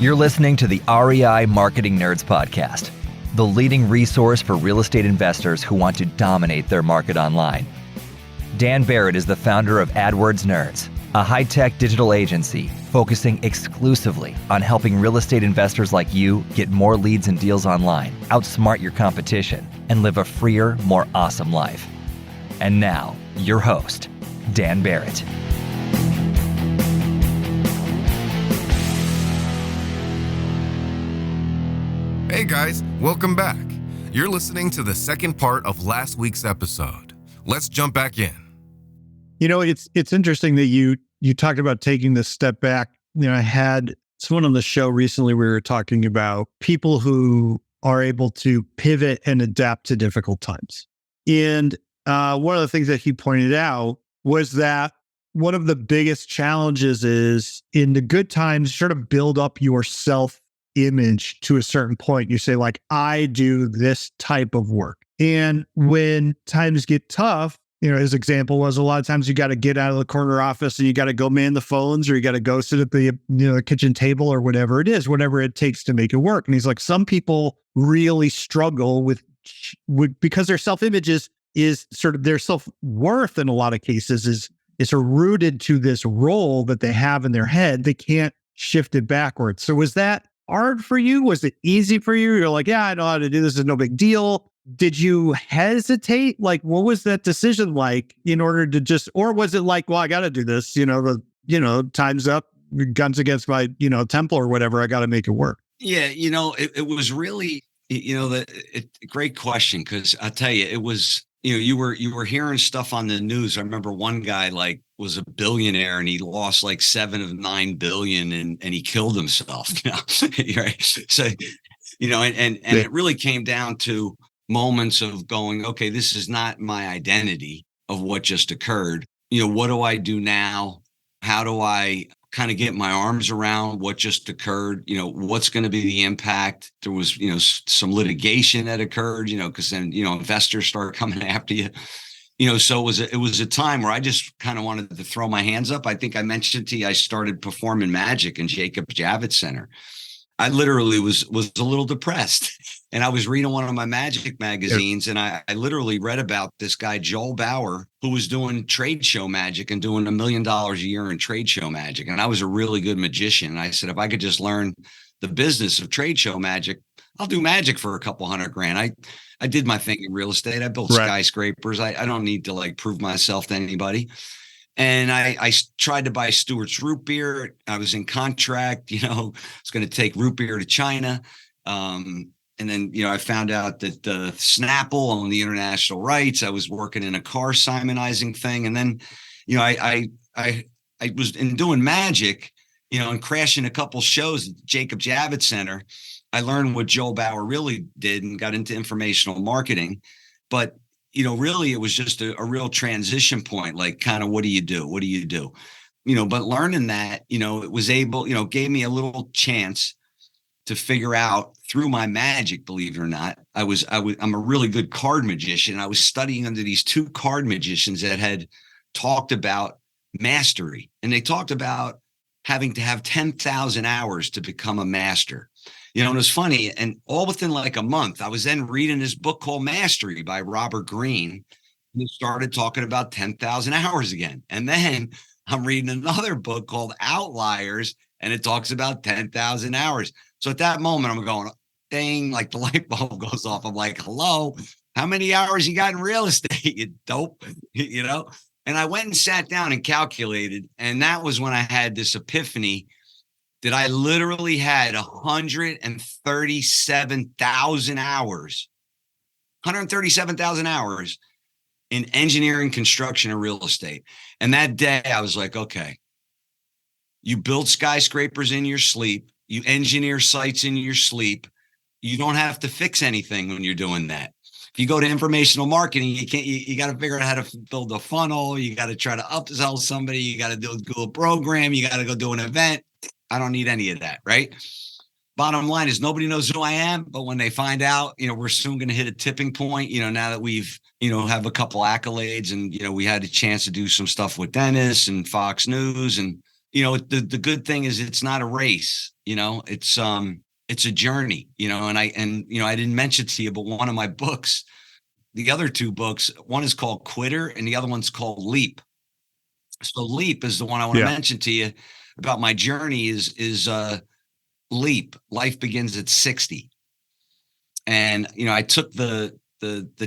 You're listening to the REI Marketing Nerds Podcast, the leading resource for real estate investors who want to dominate their market online. Dan Barrett is the founder of AdWords Nerds, a high-tech digital agency focusing exclusively on helping real estate investors like you get more leads and deals online, outsmart your competition, and live a freer, more awesome life. And now, your host, Dan Barrett. Hey guys, welcome back. You're listening to the second part of last week's episode. Let's jump back in. You know, it's interesting that you talked about taking this step back. You know, I had someone on the show recently, we were talking about people who are able to pivot and adapt to difficult times. And one of the things that he pointed out was that one of the biggest challenges is in the good times, sort of build up your self-image to a certain point. You say, like, I do this type of work. And when times get tough, you know, his example was a lot of times you got to get out of the corner office and you got to go man the phones, or you got to go sit at the kitchen table or whatever it is, whatever it takes to make it work. And he's like, some people really struggle with because their self-image is sort of their self-worth in a lot of cases is sort of rooted to this role that they have in their head. They can't shift it backwards. So was that hard for you? Was it easy for you? You're like, yeah, I know how to do this. It's no big deal. Did you hesitate? Like, what was that decision like in order to or was it like, well, I got to do this, time's up, guns against my, temple or whatever. I got to make it work. Yeah. It was really, great question. Cause I'll tell you, it was, you were hearing stuff on the news. I remember one guy was a billionaire and he lost like 7 of 9 billion and he killed himself. Right. So, and it really came down to moments of going, okay, this is not my identity of what just occurred. What do I do now? How do I kind of get my arms around what just occurred? What's going to be the impact? There was, some litigation that occurred, because then, investors start coming after you. So it was a time where I just kind of wanted to throw my hands up. I think I mentioned to you, I started performing magic in Jacob Javits Center. I literally was a little depressed, and I was reading one of my magic magazines, and I literally read about this guy, Joel Bauer, who was doing trade show magic and doing $1 million a year in trade show magic. And I was a really good magician. And I said, if I could just learn the business of trade show magic, I'll do magic for a couple $100,000. I did my thing in real estate. I built skyscrapers. I don't need to prove myself to anybody. And I tried to buy Stewart's root beer. I was in contract, I was going to take root beer to China. And then, I found out that Snapple owned the international rights. I was working in a car Simonizing thing. And then, I was doing magic, and crashing a couple shows at Jacob Javits Center. I learned what Joel Bauer really did and got into informational marketing. But really it was just a real transition point, like kind of, what do you do? What do you do? But learning that, it was able, gave me a little chance to figure out through my magic, believe it or not, I'm a really good card magician. I was studying under these 2 card magicians that had talked about mastery, and they talked about having to have 10,000 hours to become a master. And it was funny. And all within like a month, I was then reading this book called Mastery by Robert Greene. And it started talking about 10,000 hours again. And then I'm reading another book called Outliers, and it talks about 10,000 hours. So at that moment, I'm going, dang, like the light bulb goes off. I'm like, hello, how many hours you got in real estate, you dope, And I went and sat down and calculated. And that was when I had this epiphany that I literally had 137,000 hours in engineering, construction, and real estate. And that day I was like, okay, you build skyscrapers in your sleep, you engineer sites in your sleep. You don't have to fix anything when you're doing that. If you go to informational marketing, you got to figure out how to build a funnel. You got to try to upsell somebody. You got to do a Google program. You got to go do an event. I don't need any of that, right? Bottom line is nobody knows who I am, but when they find out, we're soon going to hit a tipping point, now that we've, have a couple accolades and, we had a chance to do some stuff with Dennis and Fox News and, the good thing is it's not a race, it's a journey, I didn't mention to you, but one of my books, the other two books, one is called Quitter and the other one's called Leap. So Leap is the one I want to mention to you about my journey is Leap. Life begins at 60. And, I took the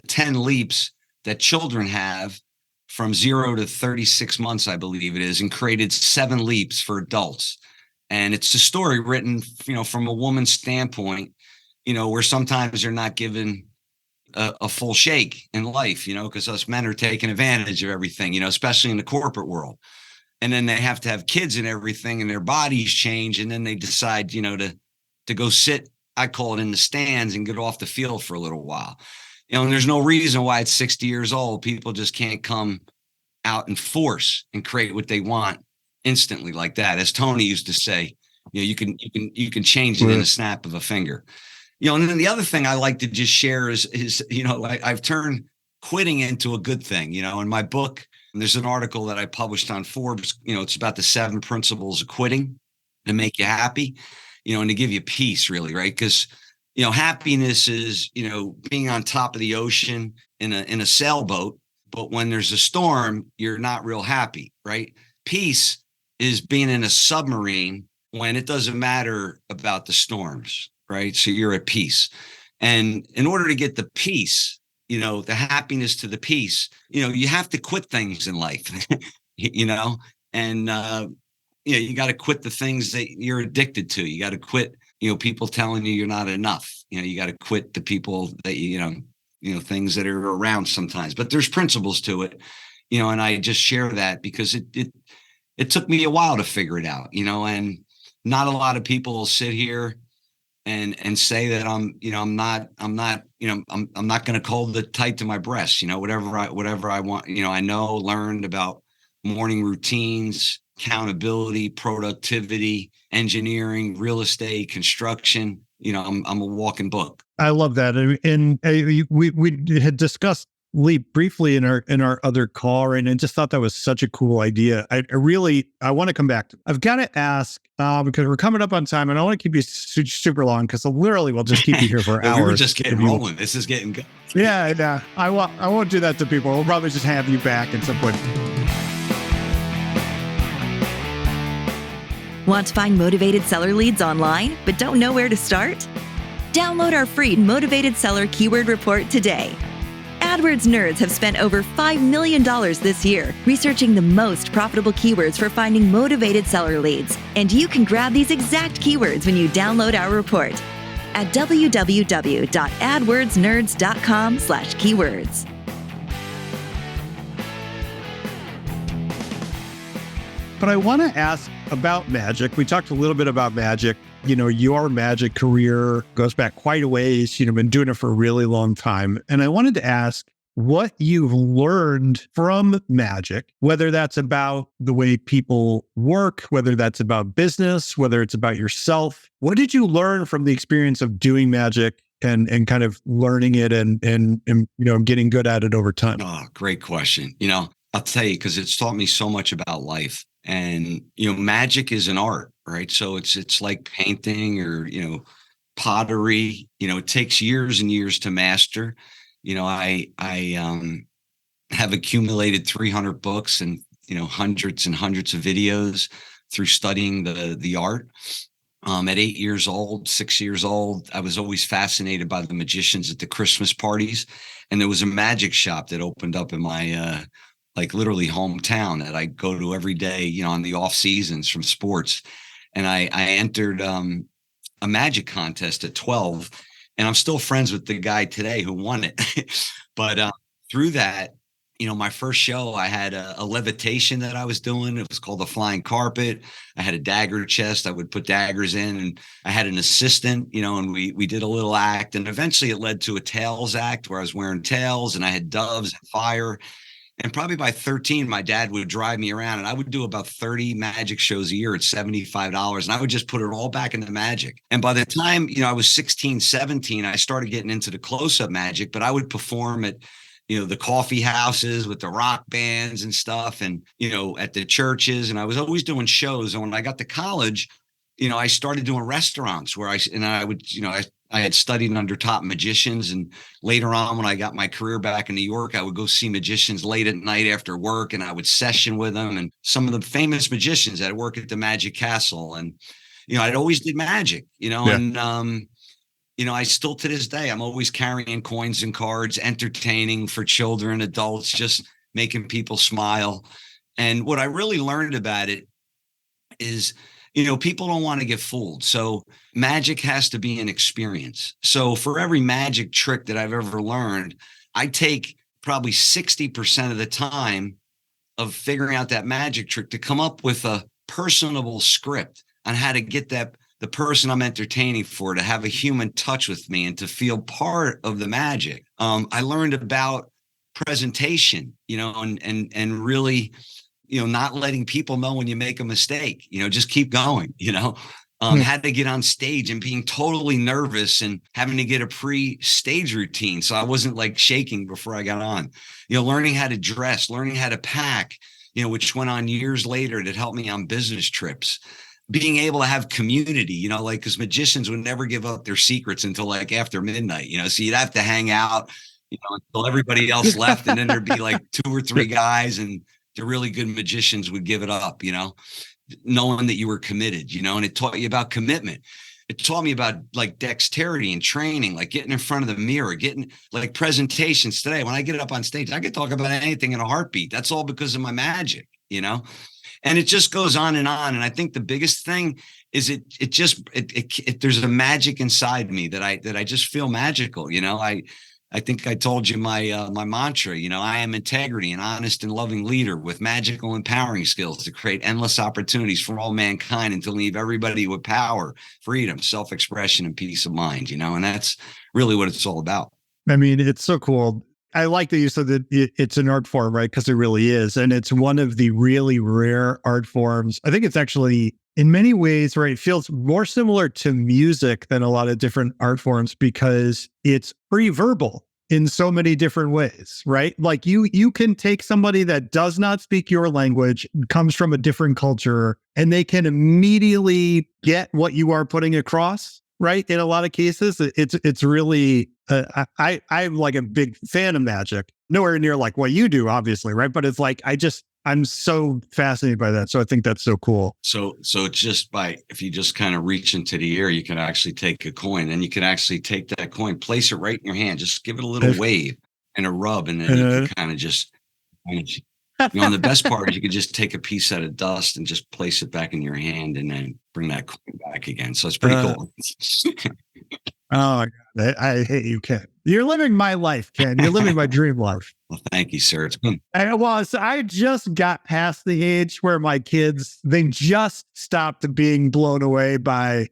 10 leaps that children have from 0 to 36 months, I believe it is, and created 7 leaps for adults. And it's a story written, from a woman's standpoint, where sometimes you're not given a full shake in life, because us men are taking advantage of everything, especially in the corporate world. And then they have to have kids and everything, and their bodies change. And then they decide, to go sit, I call it, in the stands and get off the field for a little while. And there's no reason why at 60 years old, people just can't come out in force and create what they want instantly like that. As Tony used to say, you can change it in a snap of a finger. And then the other thing I like to just share is I've turned quitting into a good thing. In my book, there's an article that I published on Forbes. It's about the 7 principles of quitting to make you happy, and to give you peace, really, right? Because happiness is being on top of the ocean in a sailboat, but when there's a storm, you're not real happy, right? Peace is being in a submarine when it doesn't matter about the storms, right? So you're at peace. And in order to get the peace, the happiness to the peace, you have to quit things in life, and you got to quit the things that you're addicted to. You got to quit, people telling you you're not enough. You got to quit the people that, things that are around sometimes, but there's principles to it, and I just share that because it took me a while to figure it out, and not a lot of people will sit here and say that I'm not going to hold it tight to my breast, whatever I want, I learned about morning routines, accountability, productivity, engineering, real estate, construction. I'm a walking book. I love that. And we had discussed Leap briefly in our other call, and I just thought that was such a cool idea. I want to come back to. I've got to ask because we're coming up on time, and I want to keep you super long because literally we'll just keep you here for hours. We were just getting rolling. This is getting good. Yeah, I won't do that to people. We'll probably just have you back at some point. Want to find motivated seller leads online, but don't know where to start? Download our free Motivated Seller Keyword Report today. AdWords nerds have spent over $5 million this year researching the most profitable keywords for finding motivated seller leads. And you can grab these exact keywords when you download our report at www.adwordsnerds.com/keywords. But I want to ask about magic. We talked a little bit about magic. Your magic career goes back quite a ways. Been doing it for a really long time. And I wanted to ask what you've learned from magic, whether that's about the way people work, whether that's about business, whether it's about yourself. What did you learn from the experience of doing magic and kind of learning it and getting good at it over time? Oh, great question. I'll tell you, because it's taught me so much about life. And, magic is an art, right? So it's like painting or, pottery, it takes years and years to master. I have accumulated 300 books and, hundreds and hundreds of videos through studying the art. At 8 years old, 6 years old, I was always fascinated by the magicians at the Christmas parties. And there was a magic shop that opened up in my, literally hometown that I go to every day, on the off seasons from sports. And I entered a magic contest at 12, and I'm still friends with the guy today who won it. But through that, my first show, I had a levitation that I was doing. It was called the flying carpet. I had a dagger chest. I would put daggers in, and I had an assistant, and we did a little act. And eventually it led to a tails act where I was wearing tails and I had doves and fire. And probably by 13, my dad would drive me around, and I would do about 30 magic shows a year at $75. And I would just put it all back into magic. And by the time, I was 16, 17, I started getting into the close-up magic, but I would perform at the coffee houses with the rock bands and stuff, and, at the churches. And I was always doing shows. And when I got to college, I started doing restaurants where I had studied under top magicians. And later on, when I got my career back in New York, I would go see magicians late at night after work, and I would session with them. And some of the famous magicians that work at the Magic Castle. And, I'd always did magic, and, I still to this day, I'm always carrying coins and cards, entertaining for children, adults, just making people smile. And what I really learned about it is, people don't want to get fooled. So magic has to be an experience. So for every magic trick that I've ever learned, I take probably 60% of the time of figuring out that magic trick to come up with a personable script on how to get the person I'm entertaining for to have a human touch with me and to feel part of the magic. I learned about presentation, and really, not letting people know when you make a mistake, just keep going, had to get on stage and being totally nervous and having to get a pre-stage routine. So I wasn't like shaking before I got on, learning how to dress, learning how to pack, which went on years later that helped me on business trips. Being able to have community, because magicians would never give up their secrets until like after midnight, so you'd have to hang out, until everybody else left. And then there'd be like 2 or 3 guys, and the really good magicians would give it up, knowing that you were committed, and it taught you about commitment. It taught me about like dexterity and training, like getting in front of the mirror, getting like presentations today. When I get up on stage, I could talk about anything in a heartbeat. That's all because of my magic, and it just goes on. And I think the biggest thing is there's a magic inside me that I just feel magical. I think I told you my mantra, I am integrity, an honest and loving leader with magical empowering skills to create endless opportunities for all mankind and to leave everybody with power, freedom, self-expression, and peace of mind, and that's really what it's all about. I mean, it's so cool. I like that you said that it's an art form, right? Because it really is. And it's one of the really rare art forms. I think it's actually, in many ways, right, it feels more similar to music than a lot of different art forms because it's pre-verbal in so many different ways, right? Like you can take somebody that does not speak your language, comes from a different culture, and they can immediately get what you are putting across. Right. In a lot of cases, it's really, I'm like a big fan of magic, nowhere near like what you do, obviously. Right. But it's like, I'm so fascinated by that. So I think that's so cool. So it's just if you just kind of reach into the air, you can actually take a coin and you can actually take that coin, place it right in your hand, just give it a little wave and a rub. And then you can kind of just, and the best part is you could just take a piece out of dust and just place it back in your hand and then bring that coin back again. So it's pretty cool. Oh my God. I hate you, Ken. You're living my life, Ken. You're living my dream life. Well, thank you, sir. It's been. I just got past the age where my kids, they just stopped being blown away by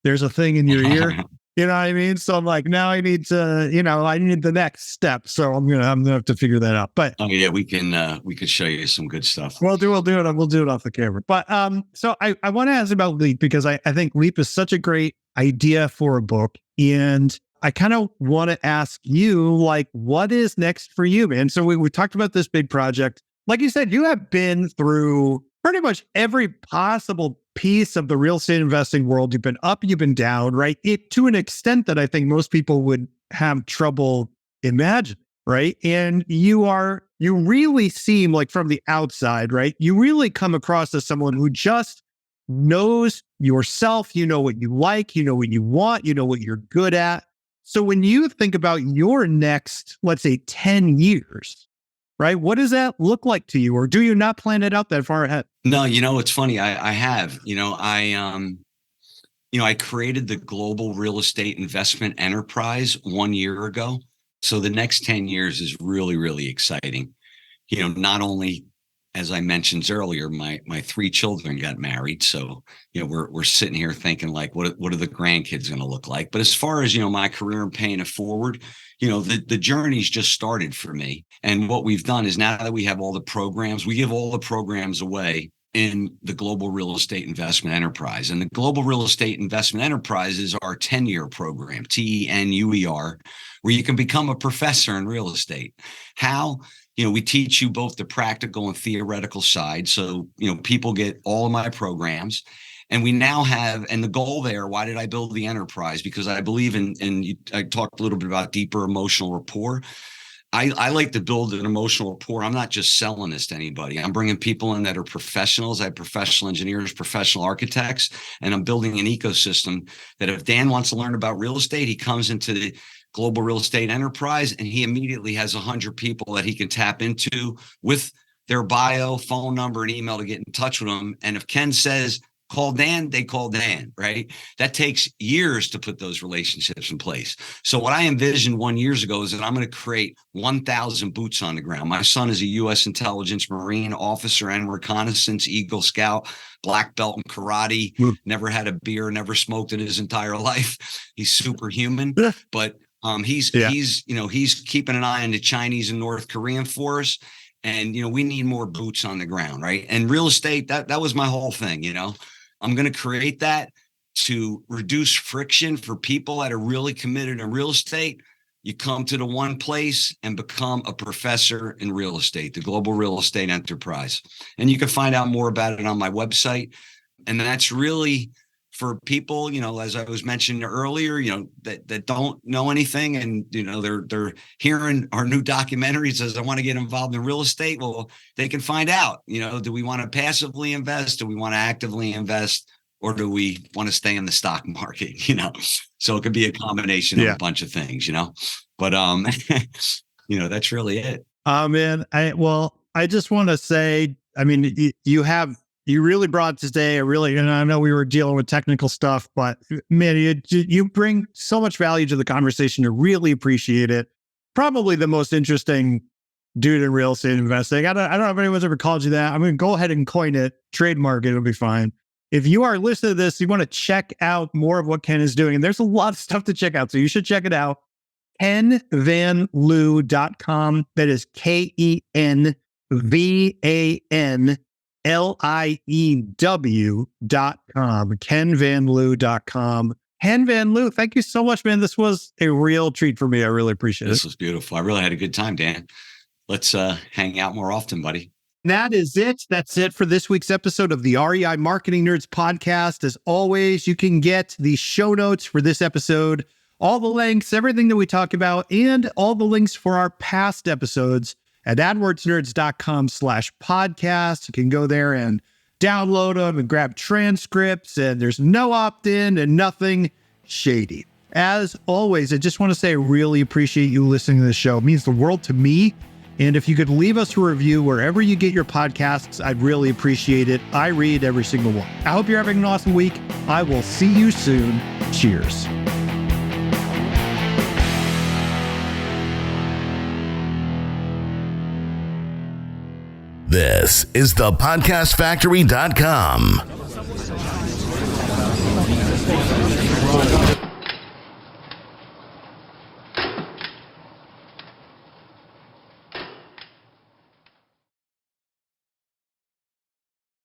there's a thing in your ear. You know what I mean? So I'm like, now I need to, I need the next step. So I'm gonna have to figure that out. But oh yeah, we could show you some good stuff. We'll do it. We'll do it off the camera. But so I want to ask about Leap because I think Leap is such a great idea for a book. And I kind of want to ask you, like, what is next for you, man? So we talked about this big project. Like you said, you have been through pretty much every possible piece of the real estate investing world. You've been up, you've been down, right? To an extent that I think most people would have trouble imagining, right? And you really seem like from the outside, right? You really come across as someone who just knows yourself. You know what you like, you know what you want, you know what you're good at. So when you think about your next, let's say 10 years, right? What does that look like to you? Or do you not plan it out that far ahead? No, it's funny. I have, I created the global real estate investment enterprise 1 year ago. So the next 10 years is really, really exciting. Not only, as I mentioned earlier, my 3 children got married. So, we're sitting here thinking like, what are the grandkids going to look like? But as far as, my career and paying it forward, the journey's just started for me. And what we've done is now that we have all the programs, we give all the programs away in the Global Real Estate Investment Enterprise. And the Global Real Estate Investment Enterprise is our 10-year program, TENUER, where you can become a professor in real estate. How? We teach you both the practical and theoretical side. So, people get all of my programs. And we now have, and the goal there, why did I build the enterprise? Because I believe I talked a little bit about deeper emotional rapport. I like to build an emotional rapport. I'm not just selling this to anybody. I'm bringing people in that are professionals. I have professional engineers, professional architects, and I'm building an ecosystem that if Dan wants to learn about real estate, he comes into the Global Real Estate Enterprise and he immediately has 100 people that he can tap into with their bio, phone number, and email to get in touch with them. And if Ken says, call Dan, they call Dan, right? That takes years to put those relationships in place. So what I envisioned 1 year ago is that I'm going to create 1,000 boots on the ground. My son is a U.S. intelligence Marine officer and reconnaissance, Eagle Scout, black belt in karate, never had a beer, never smoked in his entire life. He's superhuman, but he's keeping an eye on the Chinese and North Korean for us. And, we need more boots on the ground, right? And real estate, that was my whole thing, I'm going to create that to reduce friction for people that are really committed in real estate. You come to the one place and become a professor in real estate, the Global Real Estate Enterprise. And you can find out more about it on my website. And that's really for people, as I was mentioning earlier, that don't know anything and, they're hearing our new documentary says, I want to get involved in real estate. Well, they can find out, do we want to passively invest? Do we want to actively invest? Or do we want to stay in the stock market? So it could be a combination of a bunch of things, but, that's really it. Man, I just want to say, you really brought today and I know we were dealing with technical stuff, but man, you bring so much value to the conversation. I really appreciate it. Probably the most interesting dude in real estate investing. I don't know if anyone's ever called you that. I'm going to go ahead and coin it, trademark it. It'll be fine. If you are listening to this, you want to check out more of what Ken is doing. And there's a lot of stuff to check out. So you should check it out. KenVanLiew.com. That is KenVanLiew.com. KenVanLiew.com. Ken Van Liew, thank you so much, man. This was a real treat for me. I really appreciate it. This was beautiful. I really had a good time, Dan. Let's hang out more often, buddy. That is it. That's it for this week's episode of the REI Marketing Nerds podcast. As always, you can get the show notes for this episode, all the links, everything that we talk about, and all the links for our past episodes at AdWordsNerds.com/podcast. You can go there and download them and grab transcripts, and there's no opt-in and nothing shady. As always, I just want to say I really appreciate you listening to the show. It means the world to me. And if you could leave us a review wherever you get your podcasts, I'd really appreciate it. I read every single one. I hope you're having an awesome week. I will see you soon. Cheers. This is thepodcastfactory.com.